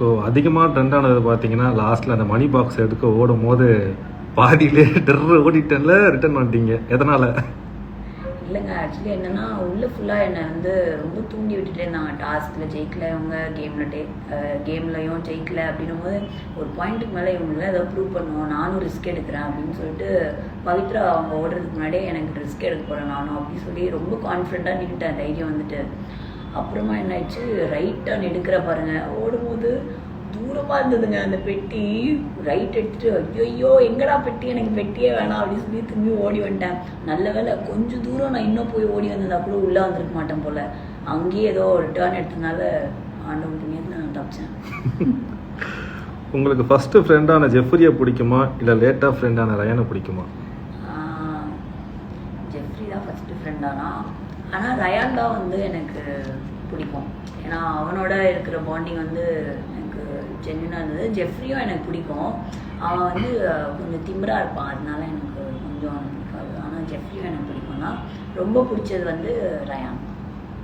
So அதிகமாக trend ஆனது பார்த்தீங்கன்னா லாஸ்ட்டில் அந்த மணி பாக்ஸ் எடுக்க ஓடும் போது பாதியிலே ஓடிட்டேன்ல ரிட்டர்ன் பண்ணிட்டீங்க, எதனால்? இல்லைங்க, ஆக்சுவலி என்னென்னா உள்ளே ஃபுல்லாக என்னை வந்து ரொம்ப தூண்டி விட்டுட்டே இருந்தாங்க. டாஸ்கில் ஜெயிக்கல இவங்க, கேம்லையும் ஜெயிக்கல அப்படின்னும் போது ஒரு பாயிண்ட்டுக்கு மேலே இவங்களாம் ஏதோ ப்ரூவ் பண்ணுவோம், நானும் ரிஸ்க் எடுக்கிறேன் அப்படின்னு சொல்லிட்டு பவித்ரா அவங்க ஓடுறதுக்கு முன்னாடியே எனக்கு ரிஸ்க் எடுக்க போகிறேன் நானும் அப்படின்னு சொல்லி ரொம்ப கான்ஃபிடென்ட்டாக நின்றுட்டேன், தைரியம் வந்துட்டு. அப்புறமா என்ன ஆயிடுச்சு, ரைட் டர்ன் எடுக்கிற பாருங்க, ஓடும்போது தூரமாக இருந்ததுங்க அந்த பெட்டி. ரைட் எடுத்துட்டு ஐயோ எங்கடா பெட்டி, எனக்கு பெட்டியே வேணாம் அப்படின்னு சொல்லி திரும்பி ஓடி வந்துட்டேன். நல்ல வேலை கொஞ்சம் தூரம் நான் இன்னும் போய் ஓடி வந்ததா கூட உள்ளே வந்துருக்க மாட்டேன் போல். அங்கேயே ஏதோ ஒரு டேர்ன் எடுத்ததுனால ஆண்டவன் புண்ணியத்தில் நான் தப்பிச்சேன். உங்களுக்கு ஃபஸ்ட்டு ஃப்ரெண்டான ஜெஃப்ரியை பிடிக்குமா இல்லை லேட்டாக ஃப்ரெண்டான ரயானை பிடிக்குமா? ஜெஃப்ரி தான் ஃபஸ்ட்டு ஃப்ரெண்டானா, ஆனால் ரயான் தான் வந்து எனக்கு பிடிக்கும். ஏன்னா அவனோட இருக்கிற பாண்டிங் வந்து எனக்கு ஜென்யூனாக இருந்தது. ஜெஃப்ரியும் எனக்கு பிடிக்கும், அவன் வந்து கொஞ்சம் திமிராக இருப்பான், அதனால எனக்கு கொஞ்சம் பிடிக்காது. ஆனால் ஜெஃப்ரியும் எனக்கு பிடிக்கும் தான். ரொம்ப பிடிச்சது வந்து ரயான்.